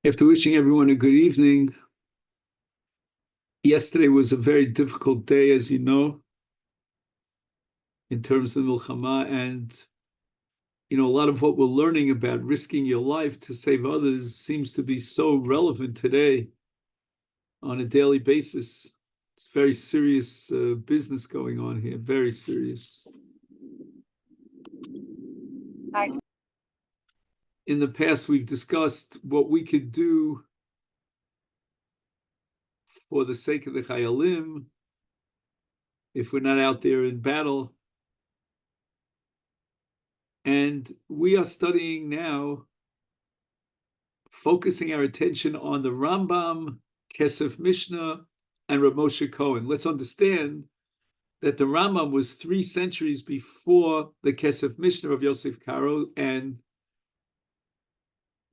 After wishing everyone a good evening, yesterday was a very difficult day, as you know, in terms of Milchama, and a lot of what we're learning about risking your life to save others seems to be so relevant today on a daily basis. It's very serious business going on here, very serious. In the past, we've discussed what we could do for the sake of the Chayalim if we're not out there in battle. And we are studying now, focusing our attention on the Rambam, Kesef Mishnah, and Rav Moshe Cohen. Let's understand that the Rambam was 3 centuries before the Kesef Mishnah of Yosef Karo, and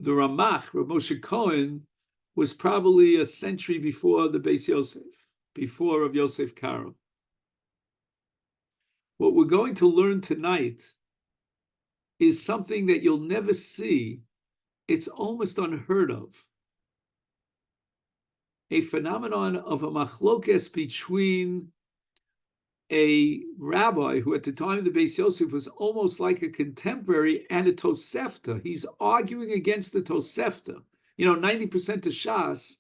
the Ramach, Rav Moshe Cohen, was probably a century before the Beis Yosef, before of Yosef Karo. What we're going to learn tonight is something that you'll never see. It's almost unheard of. A phenomenon of a machlokes between a rabbi who at the time of the Beis Yosef was almost like a contemporary and a Tosefta. He's arguing against the Tosefta. 90% of Shas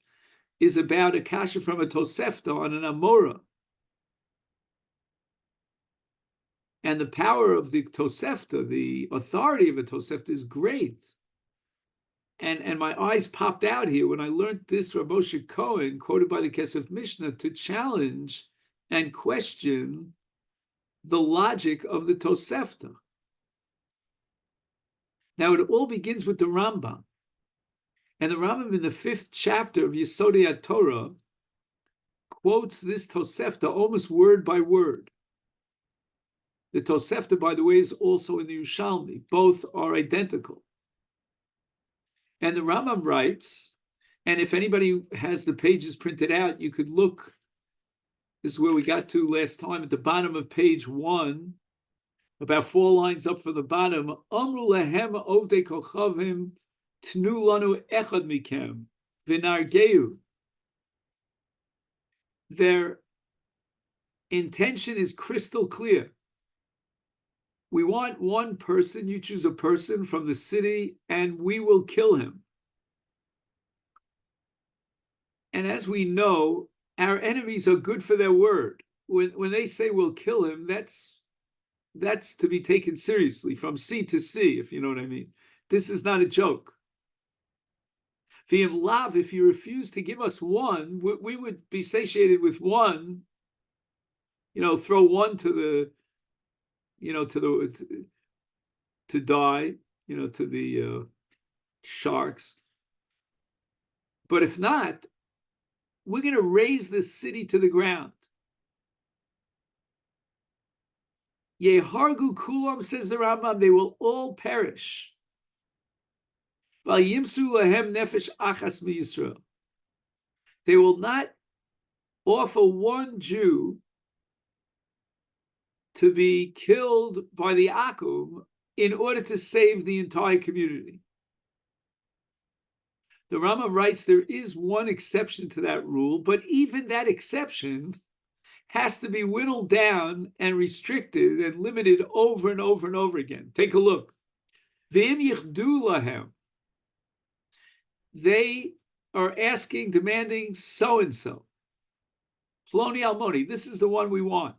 is about a kasha from a Tosefta on an Amora. And the power of the Tosefta, the authority of a Tosefta, is great. And my eyes popped out here when I learned this Rav Moshe Cohen, quoted by the Kesef Mishnah, to challenge and question the logic of the Tosefta. Now, it all begins with the Rambam. And the Rambam in the 5th chapter of Yesodei HaTorah quotes this Tosefta almost word by word. The Tosefta, by the way, is also in the Yerushalmi. Both are identical. And the Rambam writes, and if anybody has the pages printed out, you could look. This is where we got to last time, at the bottom of page 1, about 4 lines up from the bottom. Amru lehem ovdei kochavim tnu lanu echad mikem v'nargeu. Their intention is crystal clear. We want one person, you choose a person from the city, and we will kill him. And as we know, our enemies are good for their word. When they say we'll kill him, that's to be taken seriously, from sea to sea, if you know what I mean. This is not a joke. V'im lav, if you refuse to give us one, we would be satiated with one, throw one to the, to die, to the sharks. But if not, we're going to raise this city to the ground. Yehargu kulam, says the Rambam, they will all perish. Vayimsu lahem nefesh achas miyisrael. They will not offer one Jew to be killed by the Akum in order to save the entire community. The Rambam writes there is one exception to that rule, but even that exception has to be whittled down and restricted and limited over and over and over again. Take a look. V'im yichdu lahem. They are asking, demanding so-and-so. Ploni almoni, this is the one we want.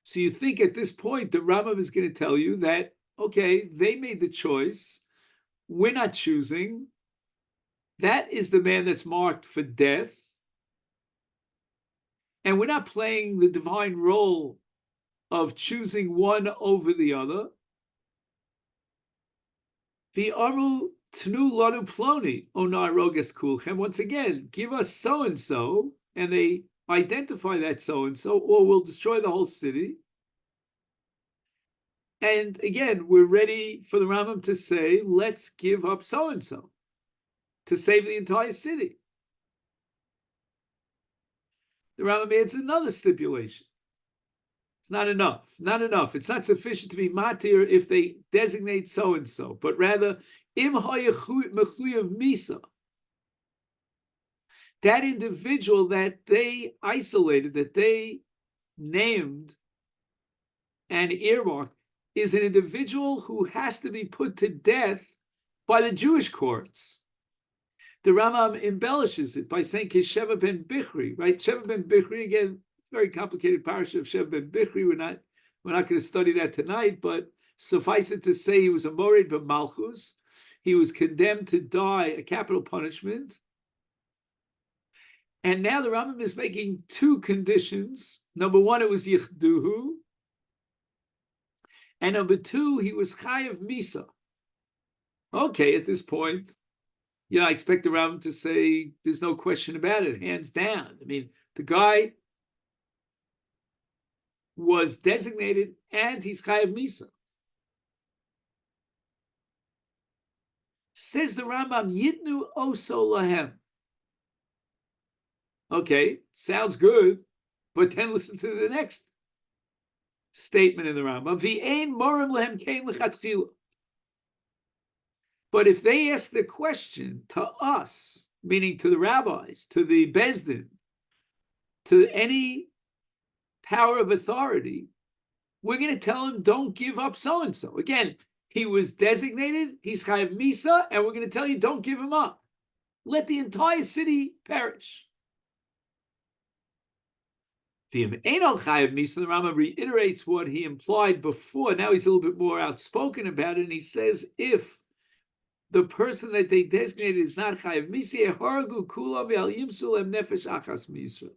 So you think at this point, the Rambam is going to tell you that, okay, they made the choice. We're not choosing. That is the man that's marked for death. And we're not playing the divine role of choosing one over the other. V'aru tnu lanu ploni onar roges kulchem. Once again, give us so-and-so, and they identify that so-and-so, or we'll destroy the whole city. And again, we're ready for the Rambam to say, let's give up so-and-so to save the entire city. The Rambam adds another stipulation. It's not enough. Not enough. It's not sufficient to be matir if they designate so and so, but rather im mechuyev misa. That individual that they isolated, that they named and earmarked, is an individual who has to be put to death by the Jewish courts. The Rambam embellishes it by saying Sheva ben Bichri, right? Sheva ben Bichri, again, very complicated parasha of Sheva ben Bichri. We're not going to study that tonight, but suffice it to say he was a morid b'malchus. He was condemned to die, a capital punishment. And now the Rambam is making two conditions. Number one, it was yichduhu. And number two, he was chayav misa. Okay, at this point, I expect the Rambam to say there's no question about it, hands down. I mean, the guy was designated and he's chayav misa. Says the Rambam, yidnu oso lahem. Okay, sounds good, but then listen to the next statement in the Rambam. V'ein morim lehem kein lechatchila. But if they ask the question to us, meaning to the rabbis, to the Bezdin, to any power of authority, we're going to tell him, don't give up so-and-so. Again, he was designated, he's chayav misa, and we're going to tell you, don't give him up. Let the entire city perish. The Rambam reiterates what he implied before. Now he's a little bit more outspoken about it, and he says, if the person that they designated is not chayav misa, haragu kulam ve'al yimsu lem nefesh achas misra.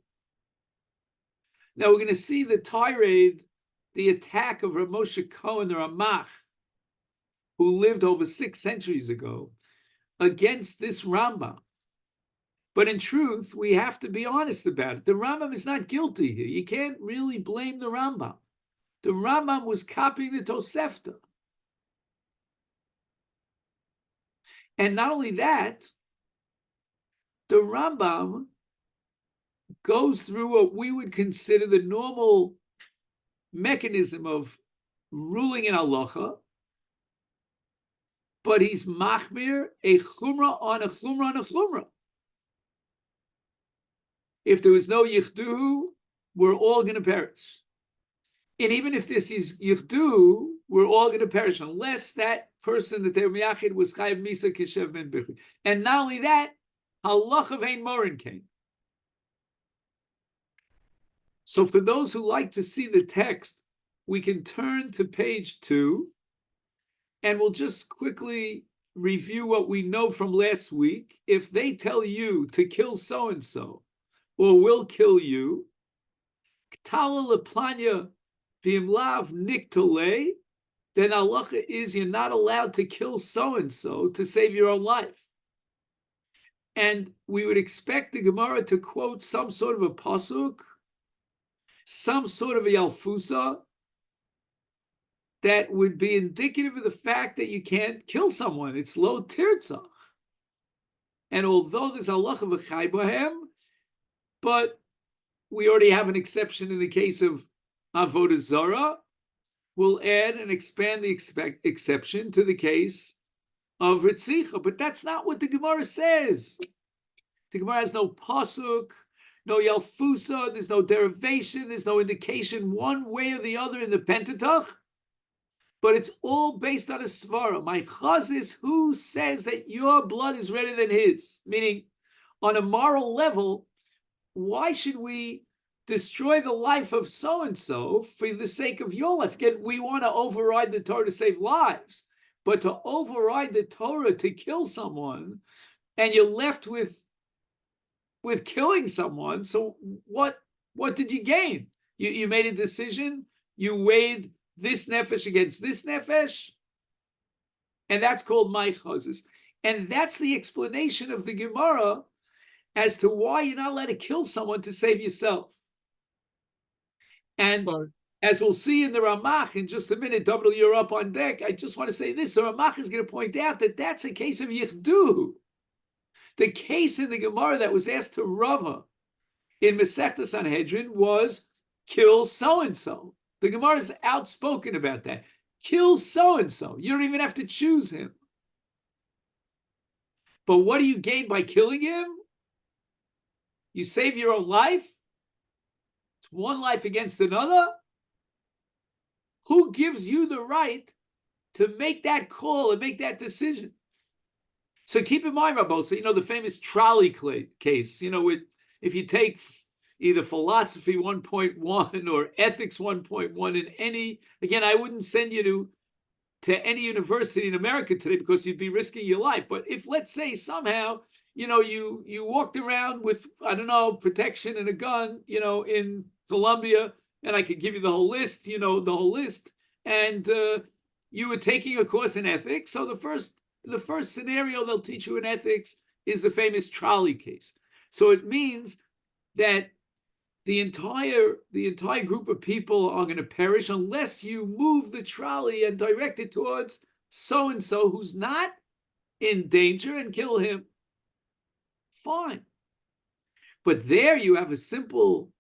Now we're going to see the tirade, the attack of Rav Moshe Cohen, the Ramach, who lived over 6 centuries ago, against this Rambam. But in truth, we have to be honest about it. The Rambam is not guilty here. You can't really blame the Rambam. The Rambam was copying the Tosefta. And not only that, the Rambam goes through what we would consider the normal mechanism of ruling in halacha, but he's machmir a chumrah on a chumrah on a chumrah. If there was no yichduhu, we're all going to perish. And even if this is yichduhu, we're all going to perish unless that person that they're miyachid was chayav misa kishev ben bichri. And not only that, halacha vein morin came. So for those who like to see the text, we can turn to page 2, and we'll just quickly review what we know from last week. If they tell you to kill so-and-so, or will kill you, Ktala leplanya v'imlav niktole, then halacha is you're not allowed to kill so-and-so to save your own life. And we would expect the Gemara to quote some sort of a pasuk, some sort of a yalfusa, that would be indicative of the fact that you can't kill someone. It's lo tirtzach. And although there's halacha v'chai bohem, but we already have an exception in the case of avodah zarah, we'll add and expand the exception to the case of ritzicha. But that's not what the Gemara says. The Gemara has no pasuk, no yalfusa, there's no derivation, there's no indication one way or the other in the Pentateuch, but it's all based on a svara. My chaz is who says that your blood is redder than his, meaning on a moral level, why should we destroy the life of so-and-so for the sake of your life? Again, we want to override the Torah to save lives, but to override the Torah to kill someone, and you're left with killing someone, so what did you gain? You made a decision, you weighed this nefesh against this nefesh, and that's called maichazes. And that's the explanation of the Gemara as to why you're not allowed to kill someone to save yourself. And as we'll see in the Ramach in just a minute, David, you're up on deck. I just want to say this. The Ramach is going to point out that that's a case of yichduhu. The case in the Gemara that was asked to Rava in Masechta Sanhedrin was kill so-and-so. The Gemara is outspoken about that. Kill so-and-so. You don't even have to choose him. But what do you gain by killing him? You save your own life. It's one life against another. Who gives you the right to make that call and make that decision? So keep in mind, Rabosa, the famous trolley case, if you take either philosophy 1.1 or ethics 1.1 in any, again, I wouldn't send you to any university in America today because you'd be risking your life. But if, let's say, somehow, you walked around with, I don't know, protection and a gun, in Colombia, and I could give you the whole list, and you were taking a course in ethics. So the first scenario they'll teach you in ethics is the famous trolley case. So it means that the entire group of people are going to perish unless you move the trolley and direct it towards so-and-so who's not in danger and kill him. Fine. But there you have a simple,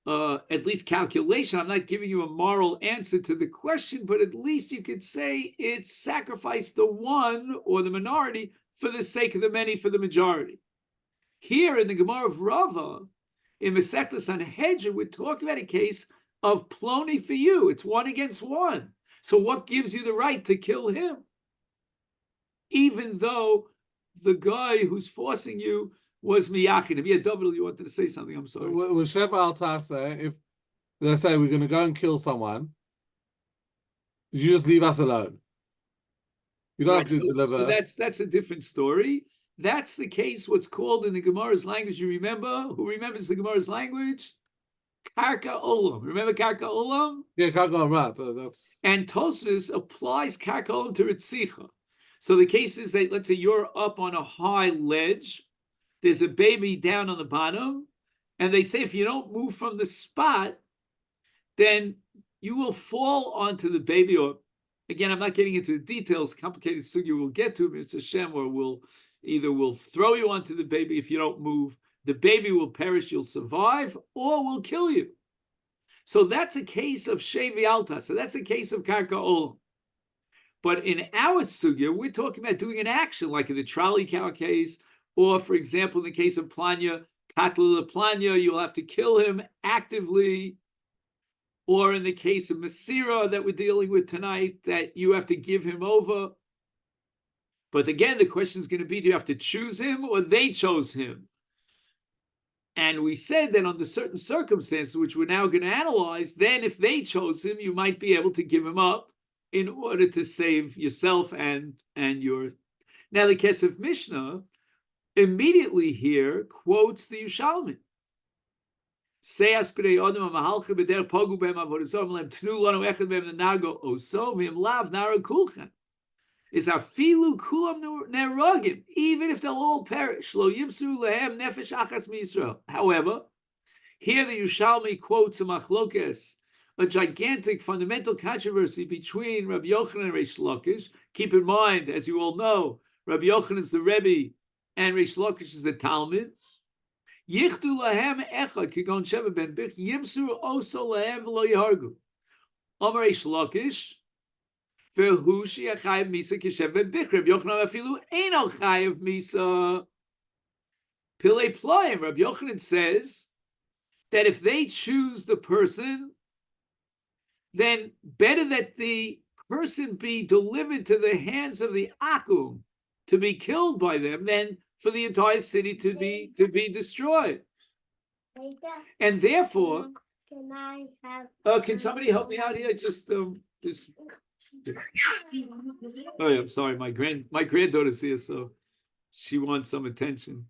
at least calculation. I'm not giving you a moral answer to the question, but at least you could say it's sacrifice the one or the minority for the sake of the many for the majority. Here in the Gemara of Rava, in Masechta Sanhedrin, we're talking about a case of ploni for you. It's one against one. So what gives you the right to kill him? Even though the guy who's forcing you was miyachin. If you had double, you wanted to say something. I'm sorry. With Sheva Altase, if they say we're going to go and kill someone, you just leave us alone. You don't have to deliver. So that's a different story. That's the case, what's called in the Gemara's language. You remember? Who remembers the Gemara's language? Karka Olam. Remember Karka Olam? Yeah, Karka Olam. That's... And Tosfos applies Karka Olam to Ritzicha. So the case is that, let's say you're up on a high ledge, there's a baby down on the bottom, and they say if you don't move from the spot, then you will fall onto the baby. Or, again, I'm not getting into the details, complicated sugya we'll get to, Mr. Shem, or we'll throw you onto the baby if you don't move. The baby will perish, you'll survive, or will kill you. So that's a case of Shevi Alta. So that's a case of Karka Olam. But in our sugya, we're talking about doing an action, like in the trolley cow case, or, for example, in the case of Planya, Katla Planya, you'll have to kill him actively. Or in the case of Masira that we're dealing with tonight, that you have to give him over. But again, the question is going to be, do you have to choose him or they chose him? And we said that under certain circumstances, which we're now going to analyze, then if they chose him, you might be able to give him up in order to save yourself and your... Now the Kesef Mishnah immediately here quotes the Yushalmi. Is afilu kulam nerogim, even if they'll all perish. Lo yimsu lehem nefesh achas miYisrael. However, here the Yushalmi quotes a machlokes, a gigantic fundamental controversy between Rabbi Yochanan and Reish Lakish. Keep in mind, as you all know, Rabbi Yochanan is the Rebbe and Reish Lakish is the Talmud. Yichdu lahem echad kigon sheva ben bich yimsu oso lahem v'lo yihargu. Amar Reish Lakish. V'hu she'achayev misa kishev ben bich. Rabbi Yochanan afilu eino chayev misa. Pilei ployim. Rabbi Yochanan says that if they choose the person, then better that the person be delivered to the hands of the Akum to be killed by them than for the entire city to be destroyed. And therefore, can somebody help me out here? Just oh, yeah, I'm sorry. My granddaughter's here, so she wants some attention.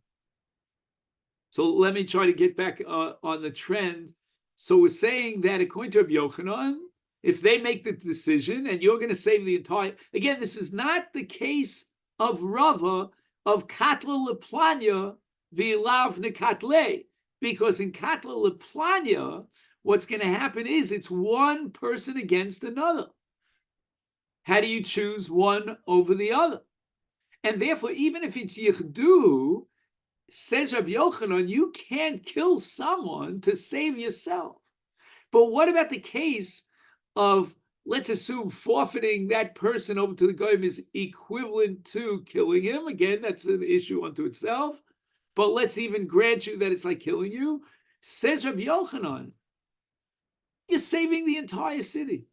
So let me try to get back on the trend. So we're saying that according to Rabbi Yochanan, if they make the decision and you're going to save the entire... Again, this is not the case of Rava, of Katla Leplanya, the Lav Nekatle, because in Katla Leplanya, what's going to happen is it's one person against another. How do you choose one over the other? And therefore, even if it's Yichdu, says Rabbi Yochanan, you can't kill someone to save yourself. But what about the case of, let's assume, forfeiting that person over to the goyim is equivalent to killing him. Again, that's an issue unto itself. But let's even grant you that it's like killing you. Says Rabbi Yochanan, you're saving the entire city.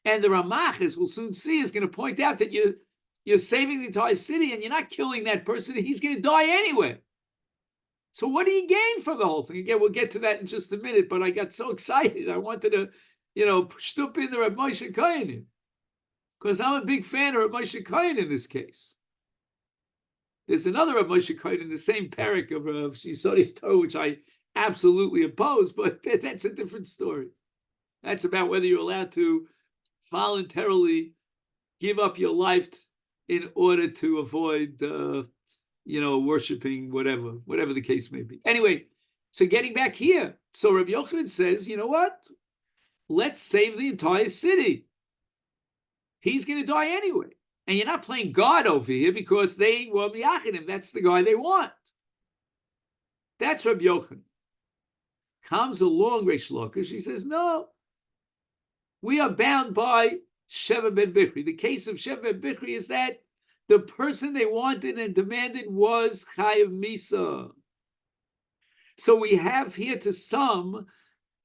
And the Ramach, as we'll soon see, is going to point out that you're saving the entire city and you're not killing that person. He's going to die anyway. So what do you gain from the whole thing? Again, we'll get to that in just a minute, but I got so excited. I wanted to, shtup in the Reb Moshe Kohen, because I'm a big fan of Reb Moshe Kohen in this case. There's another Reb Moshe Kohen in the same parak of Yesodei Torah, which I absolutely oppose, but that's a different story. That's about whether you're allowed to voluntarily give up your life in order to avoid, worshiping whatever the case may be. Anyway, so getting back here, so Rabbi Yochanan says, you know what? Let's save the entire city. He's going to die anyway. And you're not playing God over here because they were miyachidim. That's the guy they want. That's Rabbi Yochanan. Comes along Reish Lakish. He says, no, we are bound by Sheva ben Bichri. The case of Sheva ben Bichri is that the person they wanted and demanded was Chayav Misa. So we have here to some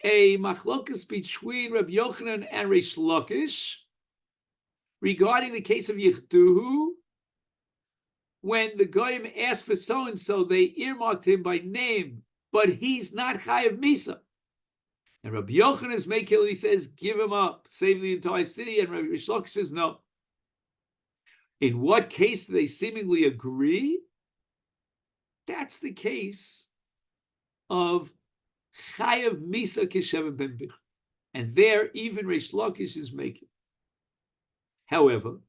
a machlokas between Rabbi Yochanan and Reish Lakish regarding the case of Yichduhu. When the goyim asked for so-and-so, they earmarked him by name, but he's not Chayav Misa. And Rabbi Yochanan is Mekil, he says, give him up, save the entire city. And Rabbi Reish Lakish says, no. In what case do they seemingly agree? That's the case of Chayav Misa Kesheva ben Bichri. And there, even Reish Lakish is making. However,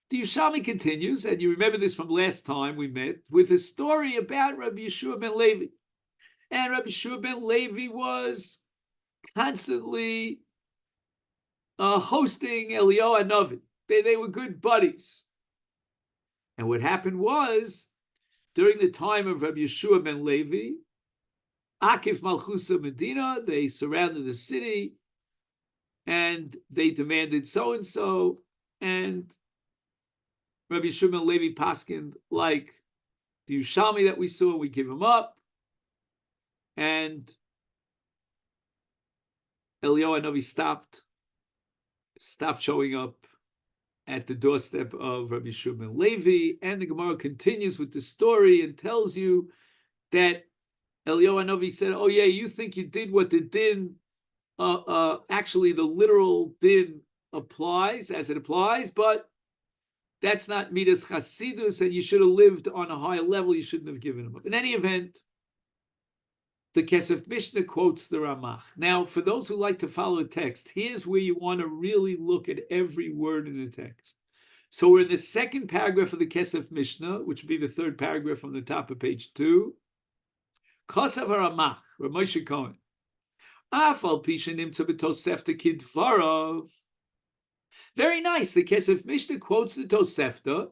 the Yerushalmi continues, and you remember this from last time we met, with a story about Rabbi Yeshua ben Levi. And Rabbi Yeshua ben Levi was constantly hosting Eliyahu Hanavi. They were good buddies. And what happened was, during the time of Rabbi Yeshua ben Levi, Akif Malchusa Medina, they surrounded the city, and they demanded so-and-so, and Rabbi Yeshua ben Levi paskined like the Yerushalmi that we saw, we give him up, and Eliyahu Hanavi stopped showing up at the doorstep of Rabbi Yeshua ben Levi, and the Gemara continues with the story and tells you that Eliyahu Hanavi said, oh yeah, you think you did what the din, actually the literal din applies, as it applies, but that's not Midas Chasidus, and you should have lived on a higher level, you shouldn't have given him up. In any event, the Kesef Mishnah quotes the Ramach. Now, for those who like to follow the text, here's where you want to really look at every word in the text. So we're in the second paragraph of the Kesef Mishnah, which would be the third paragraph from the top of page 2. Kosav Ramach, Rav Moshe Cohen. Afal Pisha Nimtza B'Tosefta Kidvarav. Very nice. The Kesef Mishnah quotes the Tosefta.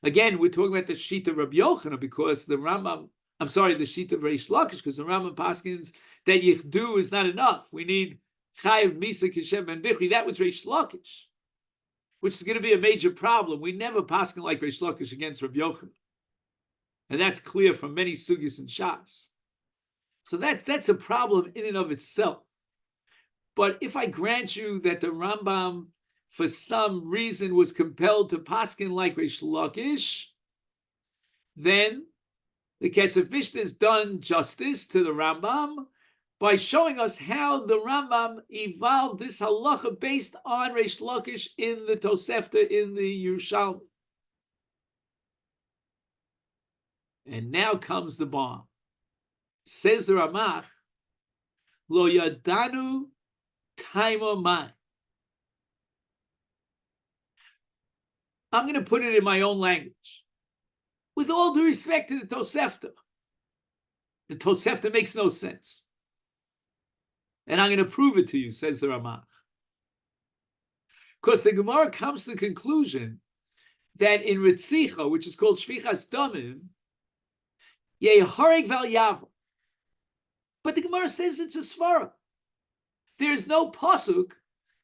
Again, we're talking about the sheet of Rabbi Yochanan because the Rambam, the sheet of Reish Lakish, because the Rambam paskins that Yichdu is not enough. We need Chayav Misa Keshev ben Bichri. That was Reish Lakish, which is going to be a major problem. We never paskin like Reish Lakish against Rabbi Yochanan. And that's clear from many sugis and shas. So that's a problem in and of itself. But if I grant you that the Rambam, for some reason, was compelled to paskin like Reish Lakish, then the Kesef Mishnah has done justice to the Rambam by showing us how the Rambam evolved this halacha based on Reish Lakish in the Tosefta, in the Yerushalmi. And now comes the bomb. Says the Ramach, Lo Yadanu Taimo Mai. I'm going to put it in my own language. With all due respect to the Tosefta makes no sense. And I'm going to prove it to you, says the Ramach. Because the Gemara comes to the conclusion that in Ritzicha, which is called Shvichas Damim, Yehareg Val Yavo. But the Gemara says it's a svara. there's no pasuk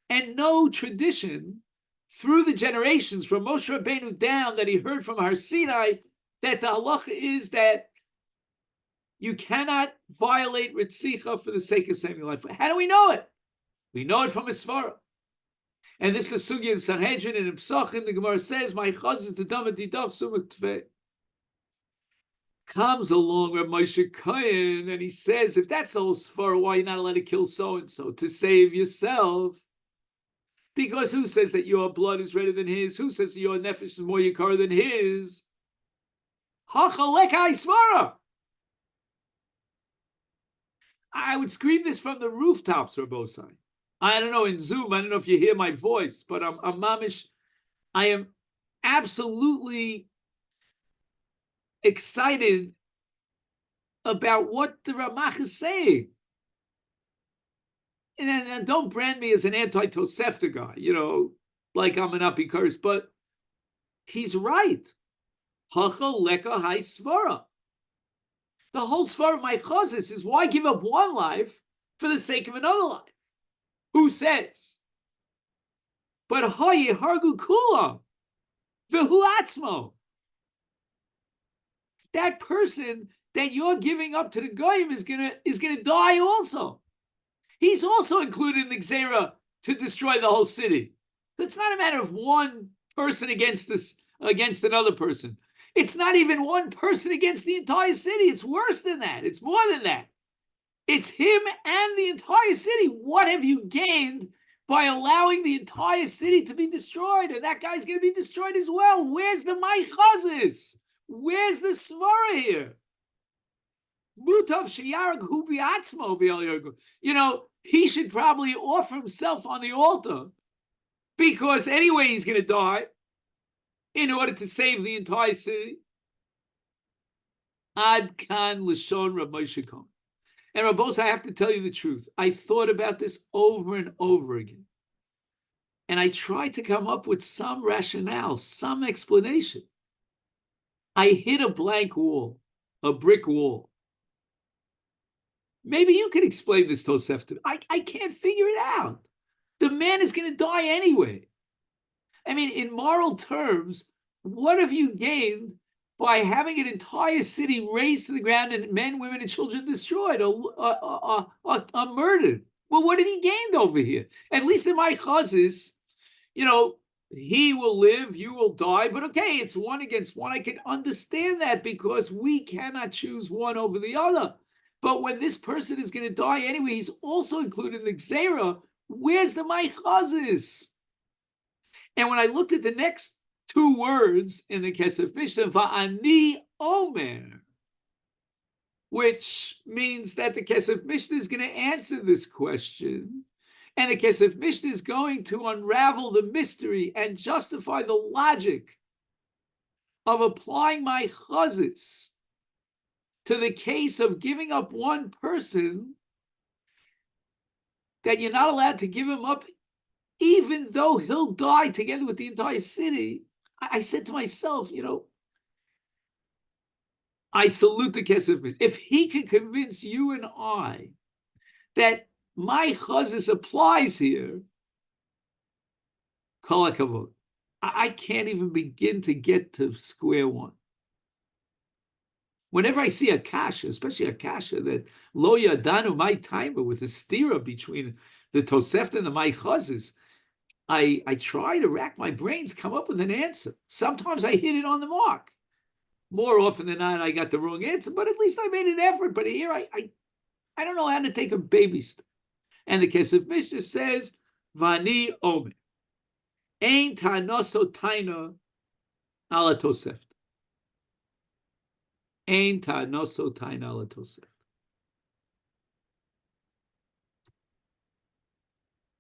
and no tradition through the generations from Moshe Rabbeinu down that he heard from Har Sinai that the halacha is that you cannot violate Ritzicha for the sake of saving your life. How do we know it? We know it from a Svara. And this is Sugya in Sanhedrin and in Psachim. The Gemara says, "My chaz is the dama didach sumuk tvei." Comes along Rav Moshe Kohen and he says, if that's the whole Svara, why are you not allowed to kill so and so to save yourself? Because who says that your blood is redder than his? Who says that your nefesh is more yikar than his? Hachaleka Svara. I would scream this from the rooftops, Rabbosai. I don't know, in Zoom, I don't know if you hear my voice, but I'm mamish, I am absolutely excited about what the Ramach is saying. And don't brand me as an anti-Tosefta guy, like I'm an apikurs, but he's right. Hachaleka hai svara. The whole svara of my chazis is why give up one life for the sake of another life? Who says? But hayi hargu kulam v'hu atzmo. That person that you're giving up to the goyim is gonna die also. He's also included in the Gzera to destroy the whole city. It's not a matter of one person against another person. It's not even one person against the entire city. It's worse than that. It's more than that. It's him and the entire city. What have you gained by allowing the entire city to be destroyed? And that guy's going to be destroyed as well. Where's the Maichazis? Where's the Svara here? Mutav sheyarag hu bi'atzmo v'el. He should probably offer himself on the altar because anyway he's going to die in order to save the entire city. Ad kan l'shon Rav Moshe Kohen. And Rabbos, I have to tell you the truth. I thought about this over and over again. And I tried to come up with some rationale, some explanation. I hit a blank wall, a brick wall. Maybe you can explain this, Tosefta. I can't figure it out. The man is going to die anyway. I mean, in moral terms, what have you gained by having an entire city razed to the ground and men, women, and children destroyed or murdered? Well, what did he gain over here? At least in my chazis, he will live, you will die, but okay, it's one against one. I can understand that because we cannot choose one over the other. But when this person is going to die anyway, he's also included in the Gzera. Where's the Maichazis? And when I looked at the next two words in the Kesef Mishnah, Va'ani Omer, which means that the Kesef Mishnah is going to answer this question. And the Kesef Mishnah is going to unravel the mystery and justify the logic of applying Maichazis to the case of giving up one person, that you're not allowed to give him up even though he'll die together with the entire city. I said to myself, I salute the Kesef Mishnah. If he can convince you and I that my chazis applies here, kol hakavod, I can't even begin to get to square one. Whenever I see a kasha, especially a kasha that lo yadanu my timer with a stira between the Tosefta and the Maichazis, I try to rack my brains, come up with an answer. Sometimes I hit it on the mark. More often than not, I got the wrong answer, but at least I made an effort. But here, I don't know how to take a baby step. And the Kesef Mishnah says, Vani Omer, Ein Tanoso Taina ala Tosefta. Ein Tanoso Taina ala Tosefta.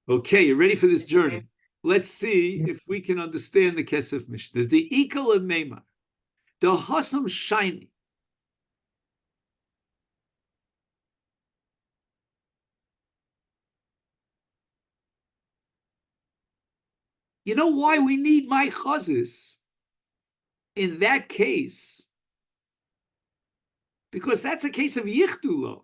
Okay, you ready for this journey? Let's see if we can understand the Kesef Mishnah. The Ikal of Meimar, the Hasam Shiny. You know why we need my chazis in that case? Because that's a case of yichdulo.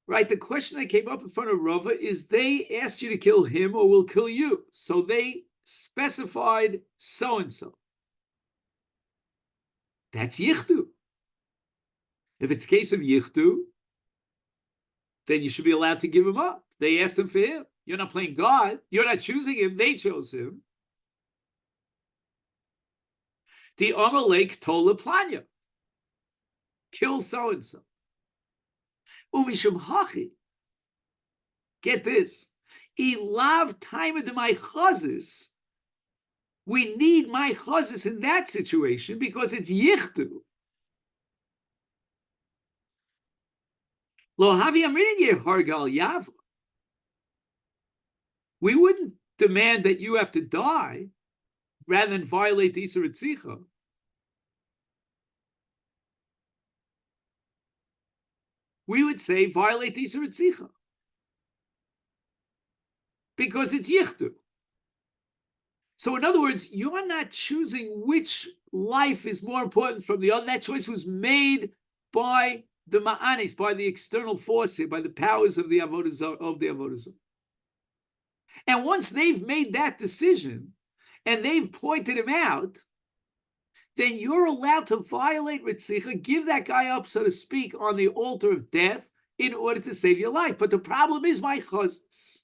right? The question that came up in front of Rava is they asked you to kill him or will kill you. So they specified so-and-so. That's yichdu. If it's a case of yichdu, then you should be allowed to give him up. They asked him for him. You're not playing God. You're not choosing him. They chose him. The Amalek told Planya, kill so-and-so. Umishum hachi. Get this. Ilav time of my chazis. We need my chazis in that situation because it's yichdu. Lo havi amrin ye hargal yav. We wouldn't demand that you have to die rather than violate the Isur Ritzicha. We would say violate the Isur Ritzicha because it's yichdu. So in other words, you're not choosing which life is more important from the other. That choice was made by the ma'anis, by the external force here, by the powers of the Avodah Zarah. And once they've made that decision and they've pointed him out, then you're allowed to violate Ritzicha, give that guy up, so to speak, on the altar of death in order to save your life. But the problem is my chazos.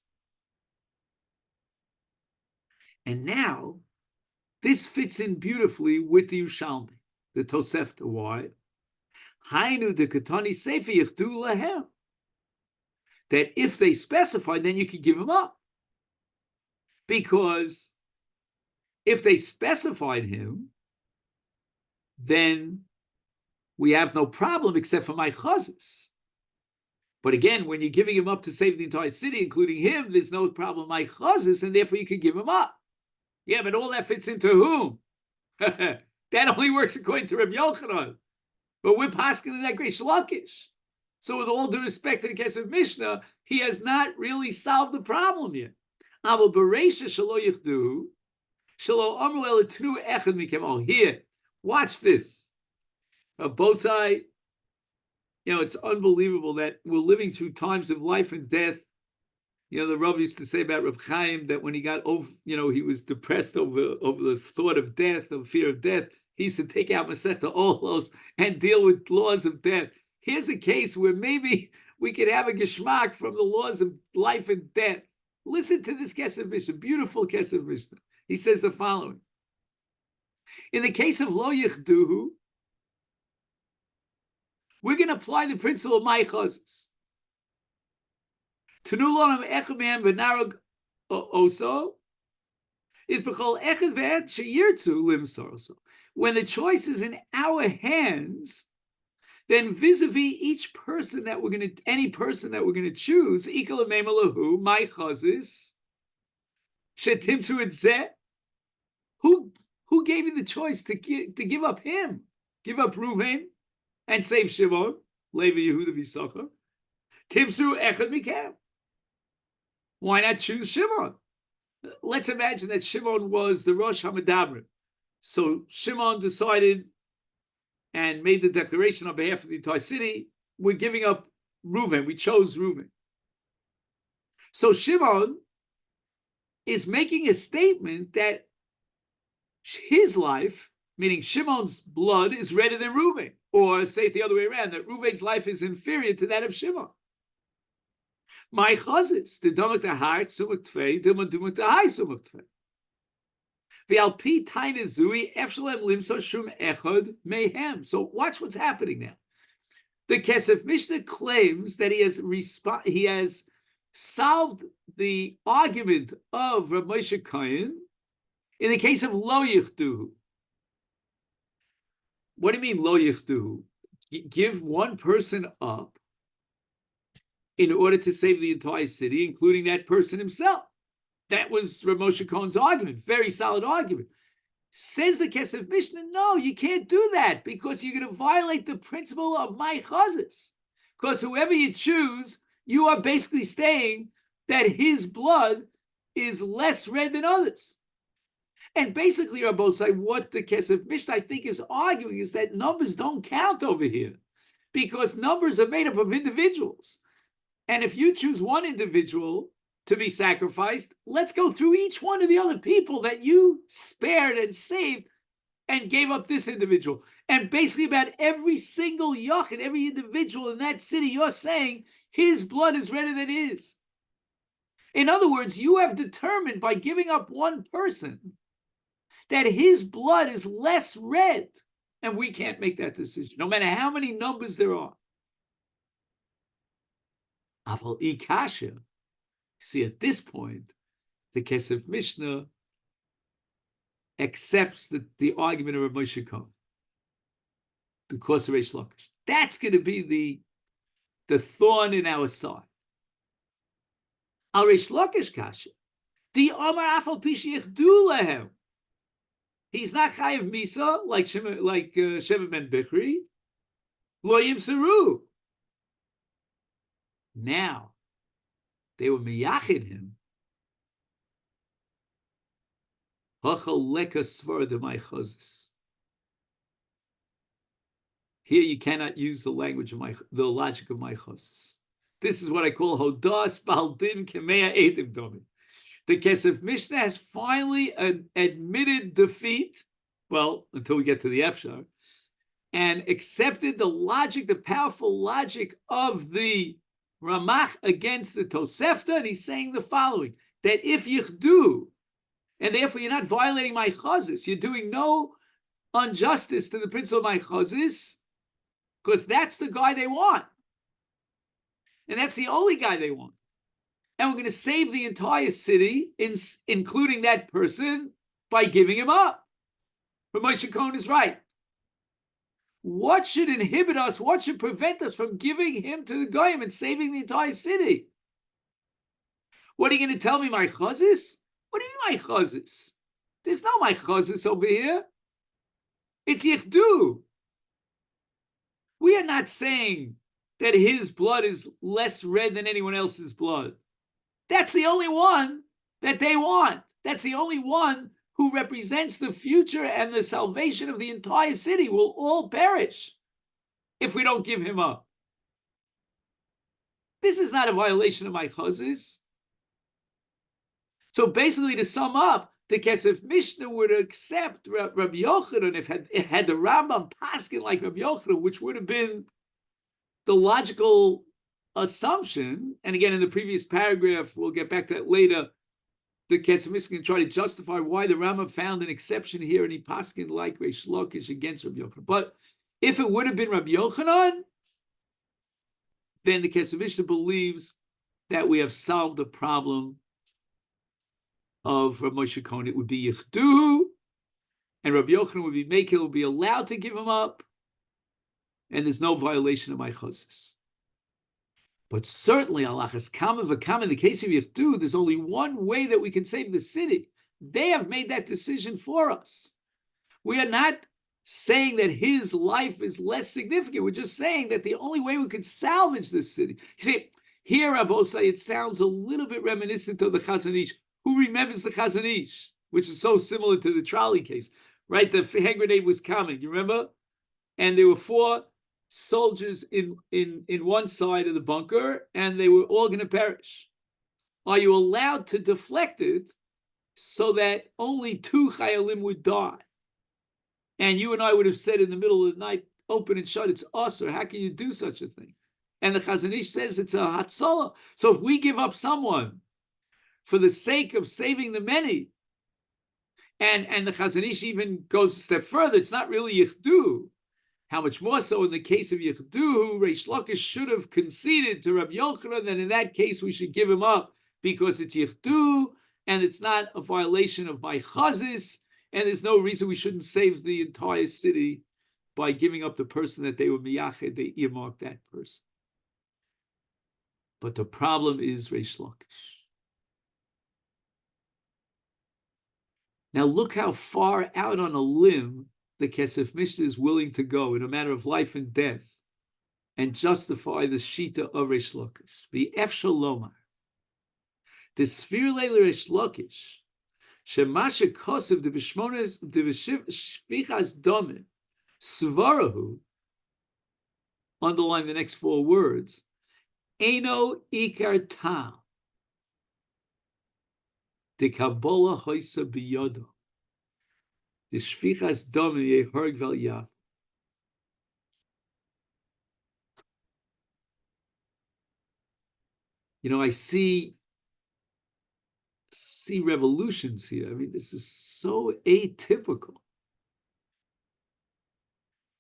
And now, this fits in beautifully with the Yerushalmi, the Tosefta. Why? Hainu de Katani Sefer Yichdu Lahem. That if they specify, then you can give them up. Because if they specified him, then we have no problem except for my chazos. But again, when you're giving him up to save the entire city, including him, there's no problem my chazos, and therefore you can give him up. Yeah, but all that fits into whom? That only works according to Rabbi Yochanan. But we're pasking that great Shalakish. So with all due respect to the case of Mishnah, he has not really solved the problem yet. Oh, here, watch this. Bosai, it's unbelievable that we're living through times of life and death. The Rav used to say about Rav Chaim that when he got over, he was depressed over the thought of death, of fear of death. He used to take out Masechta Olos and deal with laws of death. Here's a case where maybe we could have a geschmack from the laws of life and death. Listen to this Kesef Mishnah, beautiful Kesef Mishnah. He says the following. In the case of Lo Yichduhu, we're going to apply the principle of my chazos. Tenulam echad mehem v'narag oso is b'chol echad v'ed sheyirtzu limsor oso. When the choice is in our hands, then vis-a-vis each person that any person that we're going to choose, ikal me'malahu, my chazos, shetimtzu etzeh, who gave you the choice to give up him? Give up Reuven and save Shimon, Levi, Yehuda, Yisachar. Timsu echad mikem. Why not choose Shimon? Let's imagine that Shimon was the Rosh HaMedabrim. So Shimon decided and made the declaration on behalf of the entire city, we're giving up Reuven. We chose Reuven. So Shimon is making a statement that his life, meaning Shimon's blood, is redder than Reuven. Or say it the other way around, that Reuven's life is inferior to that of Shimon. My chazos, the domik the high sumuk tvei, the domik the high sumuk tvei. The alpi taina zui efshalem limso shum echad mehem. So watch what's happening now. The Kesef Mishnah claims that he has solved the argument of Rav Moshe Kayin in the case of Lo Yichduhu. What do you mean Lo Yichduhu? Give one person up in order to save the entire city, including that person himself. That was Rav Moshe Cohen's argument, very solid argument. Says the Kesef Mishnah, no, you can't do that because you're going to violate the principle of my chazos. Because whoever you choose, you are basically saying that his blood is less red than others. And basically, Rabbosai, what the Kesef Mishnah, I think, is arguing is that numbers don't count over here because numbers are made up of individuals. And if you choose one individual to be sacrificed, let's go through each one of the other people that you spared and saved and gave up this individual. And basically about every single yachid, every individual in that city, you're saying his blood is redder than his. In other words, you have determined by giving up one person that his blood is less red. And we can't make that decision, no matter how many numbers there are. Aval ikasha. See, at this point, the Kesef Mishnah accepts the argument of Rav Moshe Cohen because of Reish Lakish. That's going to be the thorn in our side. Al Reish Lakish kasha. Di Omar Afal Pishiach du lehem. He's not chayiv misa like Sheva ben Bichri. Lo yimseru. Now, they were miyachid him. Here you cannot use the language of the logic of my chazes. This is what I call hodas baldim kemea edim domi. The Kesef Mishnah has finally admitted defeat, well, until we get to the Efshar, and accepted the logic, the powerful logic of the Ramach against the Tosefta, and he's saying the following, that if yichdu, and therefore you're not violating my chazis, you're doing no injustice to the principle of my chazis, because that's the guy they want. And that's the only guy they want. And we're going to save the entire city, including that person, by giving him up. But Moshe Cohen is right. What should inhibit us? What should prevent us from giving him to the Goyim and saving the entire city? What are you going to tell me, my chazis? What do you mean, my chazis? There's no my chazis over here. It's yichdu. We are not saying that his blood is less red than anyone else's blood. That's the only one that they want. That's the only one who represents the future and the salvation of the entire city. Will all perish if we don't give him up. This is not a violation of my chazis. So basically, to sum up, the Kesef Mishnah would accept Rabbi Yochanan if it had the Rambam paskin like Rabbi Yochanan, which would have been the logical assumption. And again, in the previous paragraph, we'll get back to that later. The Kesef Mishnah can try to justify why the Rambam found an exception here, and he paskin like Reish Lakish against Rabbi Yochanan. But if it would have been Rabbi Yochanan, then the Kesef Mishnah believes that we have solved the problem of Rav Moshe Cohen. It would be yichduhu, and Rabbi Yochanan would be making, would be allowed to give him up, and there's no violation of my chazis. But certainly, alachas kama v'kama, in the case of yichduhu, there's only one way that we can save the city. They have made that decision for us. We are not saying that his life is less significant. We're just saying that the only way we could salvage this city. You see, here, Rabosai, it sounds a little bit reminiscent of the Chazon Ish. Who remembers the Chazon Ish, which is so similar to the trolley case, right? The hand grenade was coming, you remember? And there were 4 soldiers in one side of the bunker, and they were all going to perish. Are you allowed to deflect it so that only 2 chayalim would die? And you and I would have said in the middle of the night, open and shut, it's usher. How can you do such a thing? And the Chazon Ish says it's a hatzalah. So if we give up someone for the sake of saving the many, and the Chazon Ish even goes a step further, it's not really yichdu. How much more so in the case of yichdu, Reish Lakish should have conceded to Rabbi Yochanan that in that case we should give him up because it's yichdu, and it's not a violation of my chazis, and there's no reason we shouldn't save the entire city by giving up the person that they were miyached, they earmarked that person. But the problem is Reish Lakish. Now look how far out on a limb the Kesef Mishnah is willing to go in a matter of life and death and justify the Shita of Reish Lakish. The Efshar Lomar. The Sfir Leil Reish Lakish. Shemashe Kosev de V'Shvichas Domim. Svarahu. Underline the next 4 words. Eino ikar tam. The Kabbalah hoisa biyodo. The shvichas dom yeharg vel yav. You know, I see revolutions here. I mean, this is so atypical.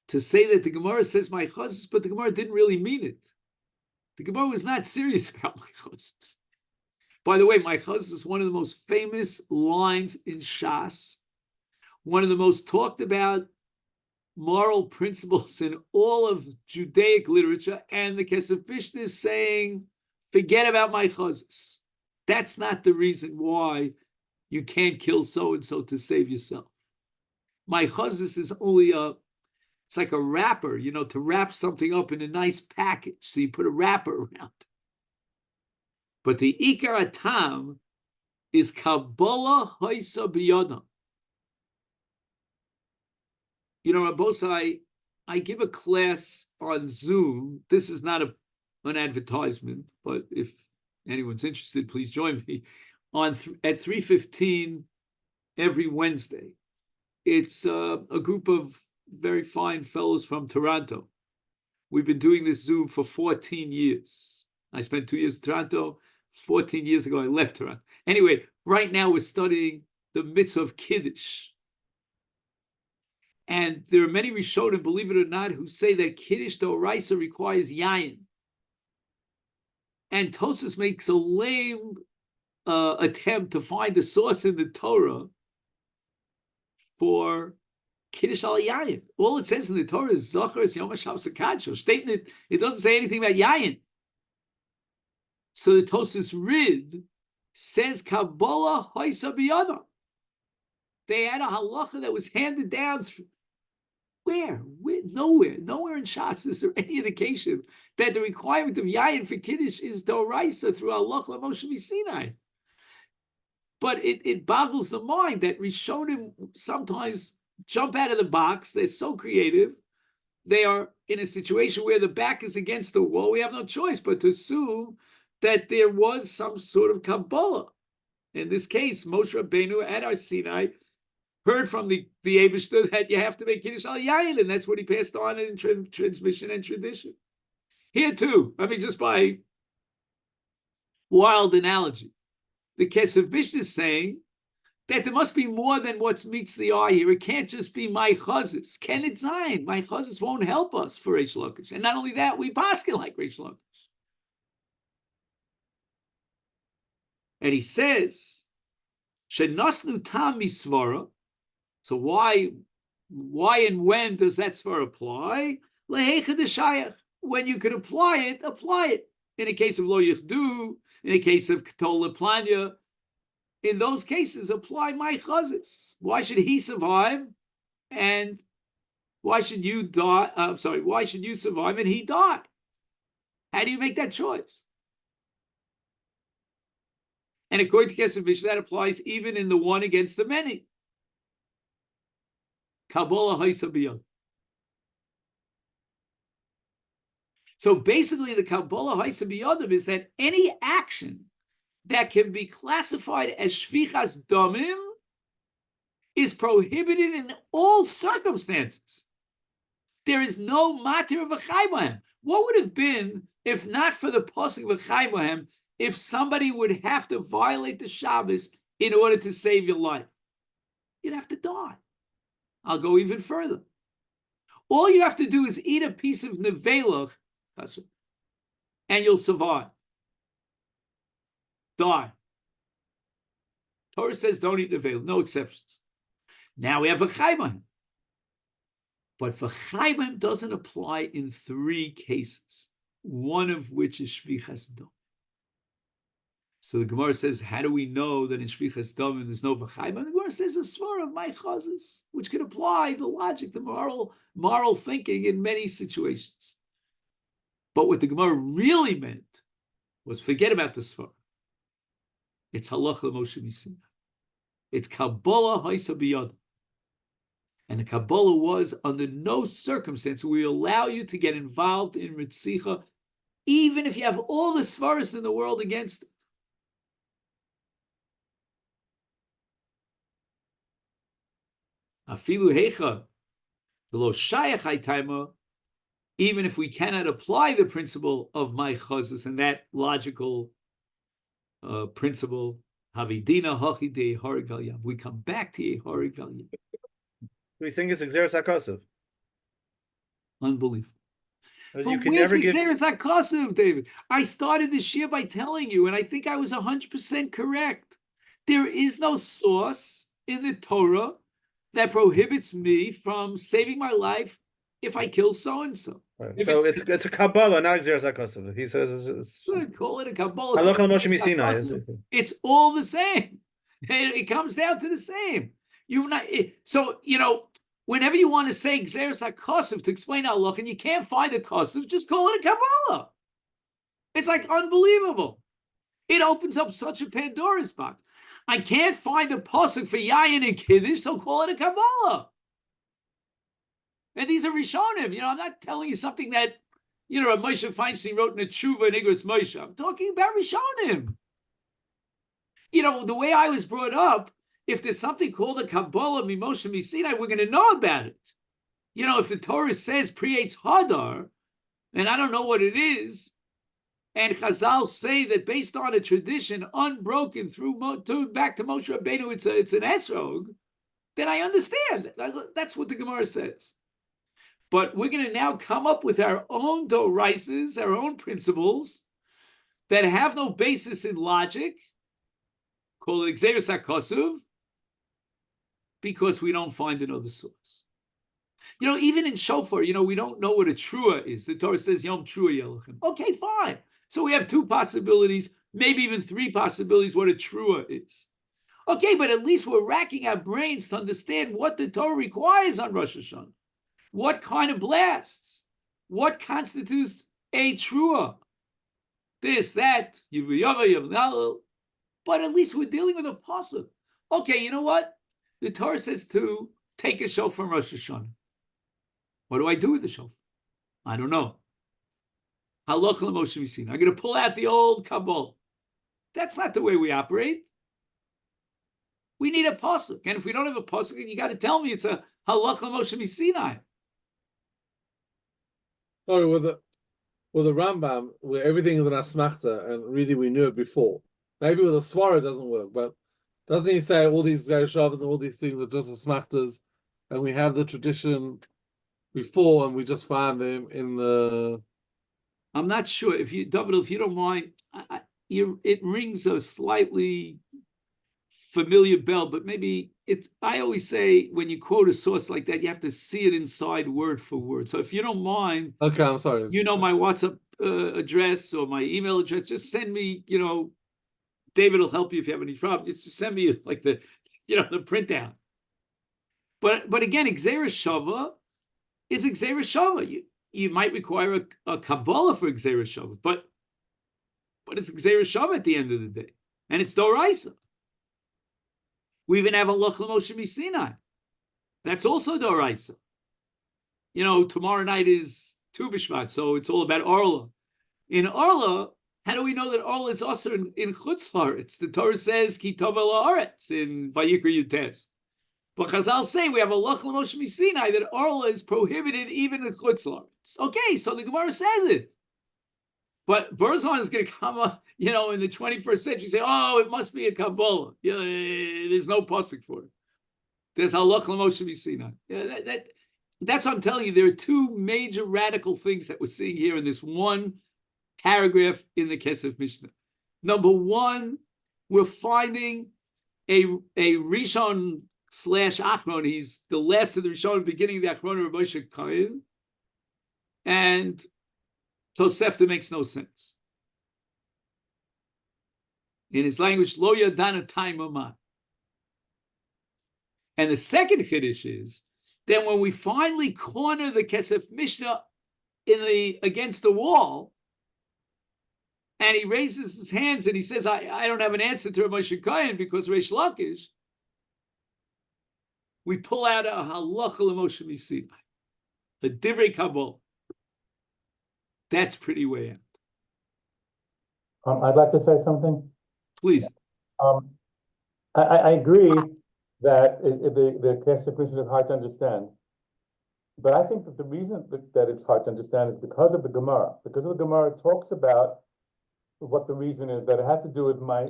To say that the Gemara says my chazos, but the Gemara didn't really mean it. The Gemara was not serious about my chazos. By the way, my chazos is one of the most famous lines in Shas, one of the most talked about moral principles in all of Judaic literature, and the Kesef Mishnah is saying, forget about my chazos. That's not the reason why you can't kill so-and-so to save yourself. My chazos is only it's like a wrapper, you know, to wrap something up in a nice package. So you put a wrapper around. But the Ikar Atam is Kabbalah Haisa Biyadam. You know, Rabosai, I give a class on Zoom. This is not an advertisement, but if anyone's interested, please join me at 3:15 every Wednesday. It's a group of very fine fellows from Toronto. We've been doing this Zoom for 14 years. I spent 2 years in Toronto. 14 years ago, I left Toronto. Anyway, right now we're studying the mitzvah of Kiddush. And there are many Rishonim, believe it or not, who say that Kiddush d'Oraisa requires yayin. And Tosas makes a lame attempt to find a source in the Torah for Kiddush al yayin. All it says in the Torah is Zachar es Yom HaShabbos HaKadosh. Stating it doesn't say anything about yayin. So the Tosas Rid says Kabbalah Haisa Biyadam. They had a halacha that was handed down where? Nowhere in Shas is there any indication that the requirement of yayin for Kiddush is d'oraisa through halacha l'Moshe Sinai. But it boggles the mind that Rishonim sometimes jump out of the box. They're so creative. They are in a situation where the back is against the wall. We have no choice but to assume that there was some sort of Kabbalah. In this case, Moshe Rabbeinu at Har Sinai heard from the Eibishter that you have to make Kiddush al Yayin, and that's what he passed on in transmission and tradition. Here too, I mean, just by wild analogy, the Kesef Mishnah is saying that there must be more than what meets the eye here. It can't just be my chazos. Ken it zayin? My chazos won't help us for Reish Lakish. And not only that, we paskin like Reish Lakish. And he says, Shenasnu tam misvara. So why and when does that svara apply? Lehecha d'shayach. When you can apply it, apply it. In a case of lo yichdu, in a case of ketol leplanya, in those cases, apply my chazos. Why should he survive, and why should you die? Why should you survive and he die? How do you make that choice? And according to Kesef Mishnah, that applies even in the one against the many. Kabbalah Haisa Biyad. So basically, the Kabbalah Haisa Biyadim is that any action that can be classified as Shvichas Damim is prohibited in all circumstances. There is no matir of V'chai. What would have been, if not for the pasuk V'chai, if somebody would have to violate the Shabbos in order to save your life? You'd have to die. I'll go even further. All you have to do is eat a piece of nevelach, and you'll survive. Die. Torah says don't eat nevelach, no exceptions. Now we have v'chayim. But v'chayim doesn't apply in 3 cases, one of which is shvichas dam. So the Gemara says, how do we know that in shvichas dam there's no v'chayim? The Gemara says a svara of my chazos, which can apply the logic, the moral thinking in many situations. But what the Gemara really meant was forget about the svara. It's halacha l'Moshe Sinai. It's Kabbalah Haisa Biyad. And the Kabbalah was, under no circumstance will we allow you to get involved in Ritzicha even if you have all the svaras in the world against it. Afilu hecha, the lo shayach haytaima, even if we cannot apply the principle of my chazos and that logical principle, havidina hachide harig vel, we come back to a harig vel. We think it's Xeris HaKosuv. Unbelievable. You But can where's never get. Xeris HaKosuv, David? I started this year by telling you, and I think I was 100% correct. There is no source in the Torah that prohibits me from saving my life if I kill so-and-so. Right. If So it's a Kabbalah, not Xeris HaKosuv. He says it's Good, call it a Kabbalah. Halach call it Moshe a Sinai. Kosuv. It's all the same. It comes down to the same. So whenever you want to say Xeris HaKosuv to explain halach and you can't find a Kosuv, just call it a Kabbalah. It's like unbelievable. It opens up such a Pandora's box. I can't find a pasuk for Yayin and Kiddush, so call it a Kabbalah. And these are Rishonim. I'm not telling you something that, Moshe Feinstein wrote in a Tshuva in Igros Moshe. I'm talking about Rishonim. The way I was brought up, if there's something called a Kabbalah, Mimoshe Misinai, we're going to know about it. If the Torah says creates Hadar, and I don't know what it is, and Chazal say that based on a tradition unbroken back to Moshe Rabbeinu, it's an esrog, then I understand. That's what the Gemara says. But we're going to now come up with our own doraises, our own principles that have no basis in logic, call it Xeris HaKosuv, because we don't find another source. Even in Shofar, we don't know what a trua is. The Torah says Yom Trua Yelachem. Okay, fine. So we have two possibilities, maybe even three possibilities what a trua is. Okay, but at least we're racking our brains to understand what the Torah requires on Rosh Hashanah. What kind of blasts? What constitutes a trua? This, that, but at least we're dealing with a pasuk. Okay, you know what? The Torah says to take a shofar from Rosh Hashanah. What do I do with the shofar? I don't know. Halach l'Moshe Misinai. I'm going to pull out the old Kabbalah. That's not the way we operate. We need a pasuk, and if we don't have a pasuk, you got to tell me it's a halach l'Moshe Misinai. Sorry, with the Rambam, where everything is an asmachta, and really we knew it before. Maybe with a svara it doesn't work, but doesn't he say all these Shavas and all these things are just asmachtas, and we have the tradition before, and we just find them in the. I'm not sure if you, David, if you don't mind, it rings a slightly familiar bell, but maybe I always say when you quote a source like that, you have to see it inside word for word. So if you don't mind, Okay, I'm sorry. my WhatsApp address or my email address, just send me, David will help you if you have any problems. Just send me like the printout. But again, Xeris Shava is Xeris Shava. You might require a Kabbalah for Xeris Shava, but it's Xeris Shava at the end of the day. And it's Doraisa. We even have a Halach l'Moshe Misinai. That's also Doraisa. Tomorrow night is Tu B'Shvat, so it's all about Orla. In Orla, how do we know that Orla is also in Chutz Haaretz? The Torah says, Ki Tov El Haaretz in Vayikra Yutes. But Chazal say we have a Halach l'Moshe Misinai that Orla is prohibited even in Chutz Haaretz. Okay, so the Gemara says it. But Burzon is going to come up, in the 21st century, say, oh, it must be a Kabbalah. There's no pasuk for it. There's Halach l'Moshe Misinai. That's what I'm telling you. There are two major radical things that we're seeing here in this one paragraph in the Kesef Mishnah. Number one, we're finding a Rishon / Achron. He's the last of the Rishon, beginning of the Achron of Moshe Kain. And Tosefta makes no sense. In his language, Lo Yadana Taimama. And the second Chiddush is that when we finally corner the Kesef Mishnah against the wall, and he raises his hands and he says, I don't have an answer to Moshe Kain because Reish Lakish, we pull out a Halacha l'Moshe Misinai, a Divrei Kabbalah. That's pretty way out. I'd like to say something. Please. I agree that the Kesef Mishnah is hard to understand. But I think that the reason that it's hard to understand is because of the Gemara. Because of the Gemara talks about what the reason is, that it has to do with my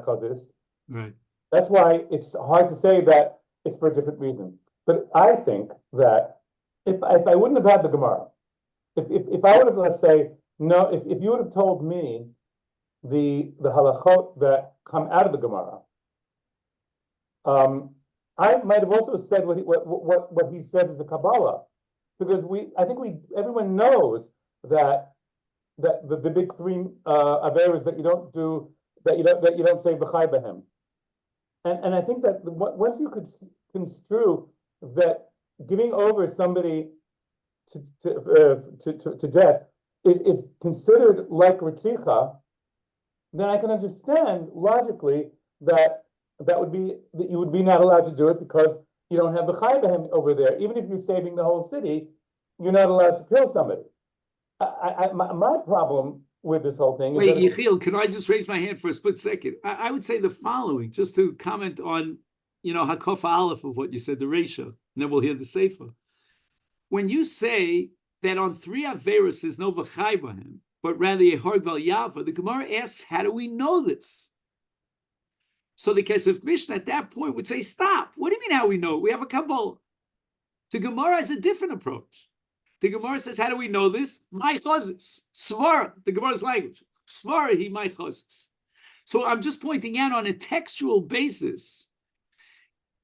chadis. Right. That's why it's hard to say that it's for a different reason. But I think that if I wouldn't have had the Gemara, if I would have, let's say, no, if you would have told me the halachot that come out of the Gemara, I might have also said what he says is the Kabbalah, because I think everyone knows that the big three averos that you don't do, that you don't say b'chai b'hem, and I think that once you could construe that giving over somebody to death is considered like Ritzicha, then I can understand logically that you would be not allowed to do it because you don't have the Chai B'hem over there. Even if you're saving the whole city, you're not allowed to kill somebody. My problem with this whole thing is Wait, Yechiel, can I just raise my hand for a split second? I would say the following, just to comment on, Hakofa Aleph of what you said, the Reisha, and then we'll hear the Sefer. When you say that on 3 Averos there's no V'chai B'hem, but rather Yehorg Val Yava, the Gemara asks, how do we know this? So the Kesef Mishnah at that point would say, stop. What do you mean how we know? We have a Kabbalah. The Gemara has a different approach. The Gemara says, how do we know this? My chazis. Svara, the Gemara's language. Svara, he my chazis. So I'm just pointing out on a textual basis,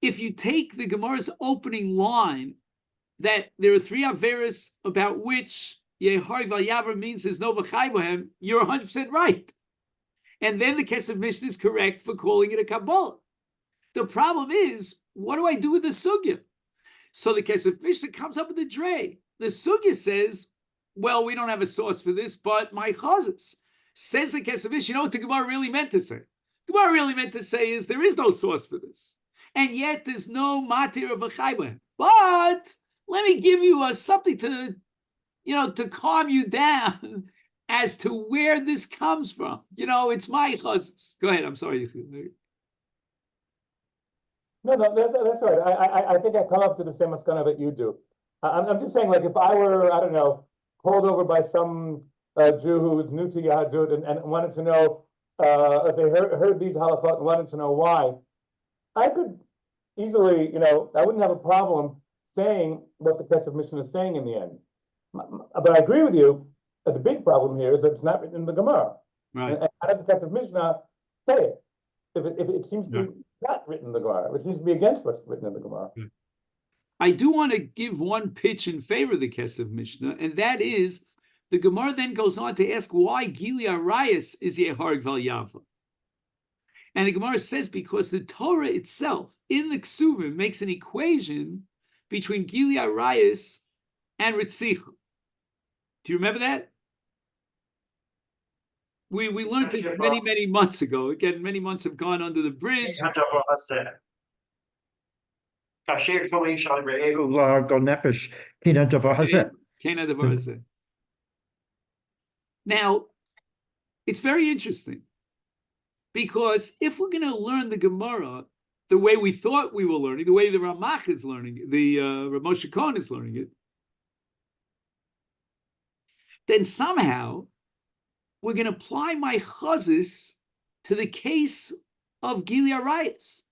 if you take the Gemara's opening line, that there are 3 Averos about which Yeharg Val Yavar means there's no V'chai B'hem, you're 100% right. And then the Kesef Mishnah is correct for calling it a Kabbalah. The problem is, what do I do with the Sugya? So the Kesef Mishnah comes up with a dray. The Sugya says, well, we don't have a source for this, but my chazas. Says the Kesef Mishnah, you know what the Gemara really meant to say? The Gemara really meant to say is there is no source for this. And yet there's no matir of a chayba. But let me give you something to, to calm you down as to where this comes from. It's my chazas. Go ahead. I'm sorry. No, that's right. I think I come up to the same maskana that you do. I'm just saying, like, if I were, I don't know, called over by some Jew who was new to Yahadut and wanted to know if they heard these halachot and wanted to know why, I could easily, I wouldn't have a problem saying what the Kesef Mishnah is saying in the end. But I agree with you. The big problem here is that it's not written in the Gemara. Right. And how does the Kesef Mishnah say it? If it seems to be not written in the Gemara, it seems to be against what's written in the Gemara. I do want to give one pitch in favor of the Kesef Mishnah, and that is the Gemara then goes on to ask why Gili Arayas is Yeharg Val Yava. And the Gemara says because the Torah itself in the Ksuvim makes an equation between Gili Arayas and Ritzicha. Do you remember that? We learned it many months ago. Again, many months have gone under the bridge. Now, it's very interesting because if we're going to learn the Gemara the way we thought we were learning, the way the Ramach is learning it, the Rav Moshe Cohen is learning it, then somehow we're going to apply my chazis to the case of Gili Arayas.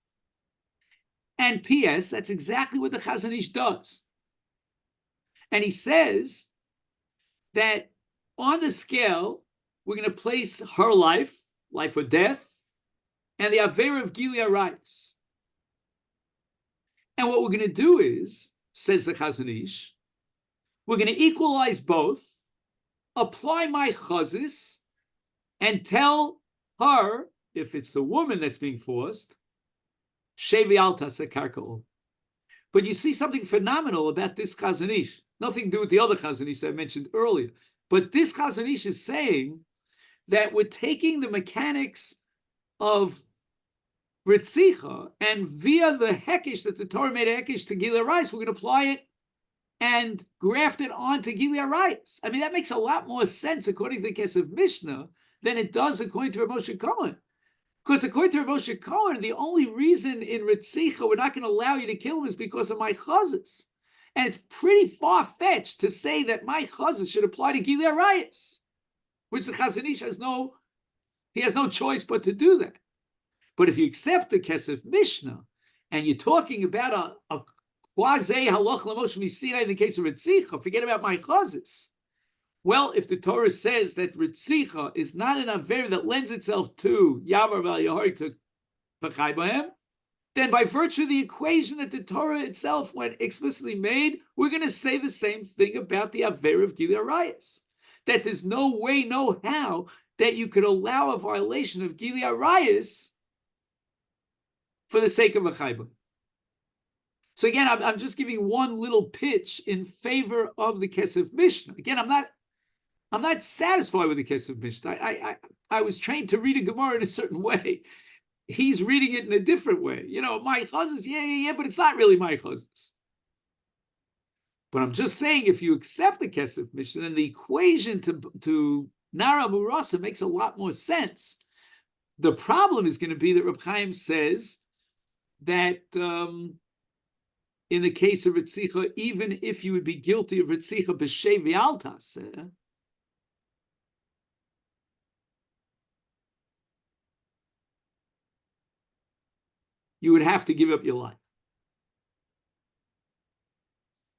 And P.S., that's exactly what the Chazon Ish does. And he says that on the scale, we're going to place her life or death, and the Avera of Gili Arayas. And what we're going to do is, says the Chazon Ish, we're going to equalize both, apply my chazis, and tell her, if it's the woman that's being forced, Shevi Alta Sekarka'ol. But you see something phenomenal about this Chazon Ish. Nothing to do with the other Chazon Ish I mentioned earlier. But this Chazon Ish is saying that we're taking the mechanics of Ritzicha and via the Hekesh that the Torah made a Hekesh to Gili Arayas, we're going to apply it and graft it onto Gili Arayas. I mean, that makes a lot more sense according to the Kesef Mishnah than it does according to Rav Moshe Cohen. Because according to Rav Moshe Cohen, the only reason in Ritzicha we're not going to allow you to kill him is because of my chazas. And it's pretty far-fetched to say that my chazas should apply to Gilei Arayos, which the Chazon Ish has no choice but to do that. But if you accept the Kesef Mishnah, and you're talking about a quasi halach l'moshe misinai in the case of Ritzicha, forget about my chazas. Well, if the Torah says that Ritzicha is not an avera that lends itself to Yavar val Yahorik to V'chai Bohem, then by virtue of the equation that the Torah itself went explicitly made, we're going to say the same thing about the avera of Gilei Arayos. That there's no way, no how, that you could allow a violation of Gilei Arayos for the sake of a chayba. So again, I'm just giving one little pitch in favor of the Kesef Mishnah. Again, I'm not satisfied with the Kesef Mishnah. I was trained to read a Gemara in a certain way. He's reading it in a different way. My chazos, yeah, but it's not really my chazos. But I'm just saying, if you accept the Kesef Mishnah, then the equation to Nara Murasa makes a lot more sense. The problem is going to be that Reb Chaim says that in the case of Ritzicha, even if you would be guilty of Ritzicha b'shei v'al taseh, you would have to give up your life.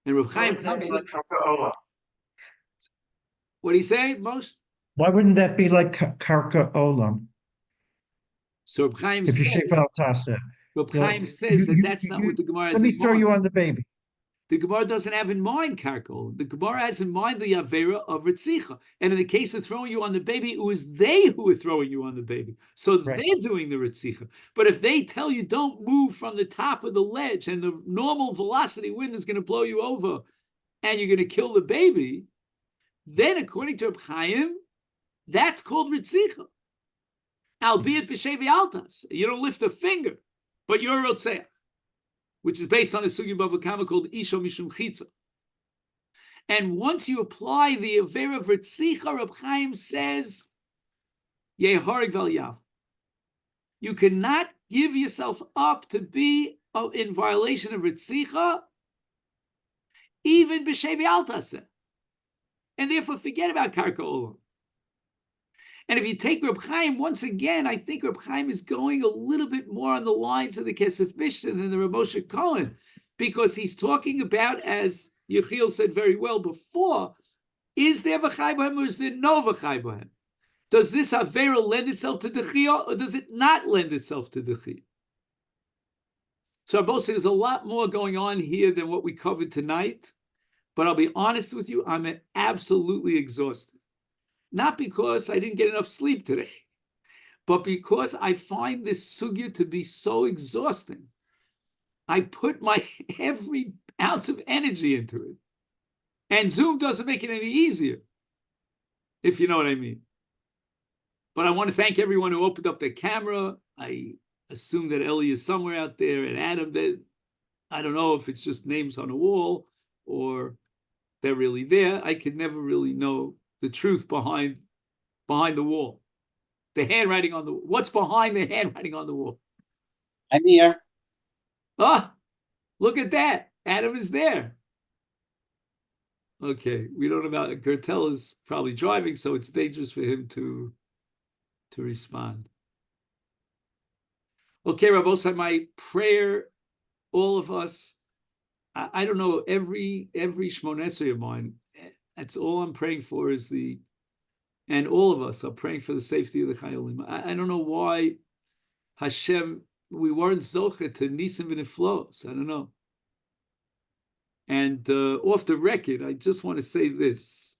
And Reb Chaim comes. What do you say, Moshe? Why wouldn't that be like Karka Olam? So Reb Chaim If you says, shape out Tasa. Reb Chaim says that that's not what the Gemara has Let me in throw mind. you on the baby. The Gemara doesn't have in mind Karkol. The Gemara has in mind the Avera of Ritzicha. And in the case of throwing you on the baby, it was they who were throwing you on the baby. So Right. they're doing the Ritzicha. But if they tell you don't move from the top of the ledge and the normal velocity wind is going to blow you over and you're going to kill the baby, then according to Reb Chaim, that's called Ritzicha. Albeit b'shei v'altas. You don't lift a finger, but you're a Rotzeach, which is based on a sugi bava kama called Isho Mishum Chitza. And once you apply the Avera of Ritzicha, Reb Chaim says, Yeharig val Yav. You cannot give yourself up to be in violation of Ritzicha, even b'shei v'altaseh. And therefore forget about Karka Olam. And if you take Reb Chaim, once again, I think Reb Chaim is going a little bit more on the lines of the Kesef Mishnah than the Rav Moshe Cohen, because he's talking about, as Yechiel said very well before, is there v'chai bohem or is there no v'chai bohem? Does this Avera lend itself to Dechiyah or does it not lend itself to Dechiyah? So I both say there's a lot more going on here than what we covered tonight, but I'll be honest with you, I'm absolutely exhausted. Not because I didn't get enough sleep today, but because I find this sugya to be so exhausting. I put my every ounce of energy into it. And Zoom doesn't make it any easier, if you know what I mean. But I want to thank everyone who opened up their camera. I assume that Ellie is somewhere out there, and Adam, that I don't know if it's just names on a wall or they're really there. I could never really know the truth behind the wall. The handwriting on the what's behind the handwriting on the wall. I'm here. Ah, look at that. Adam is there. Okay, we don't know about Gertel is probably driving, so it's dangerous for him to respond. Okay, Rabbosai, my prayer, all of us, I don't know, every Shmoneh Esrei of mine, that's all I'm praying for is and all of us are praying for the safety of the Chayolim. I don't know why Hashem, we weren't Zoche to Nisim v'Niflos. I don't know. And off the record, I just want to say this.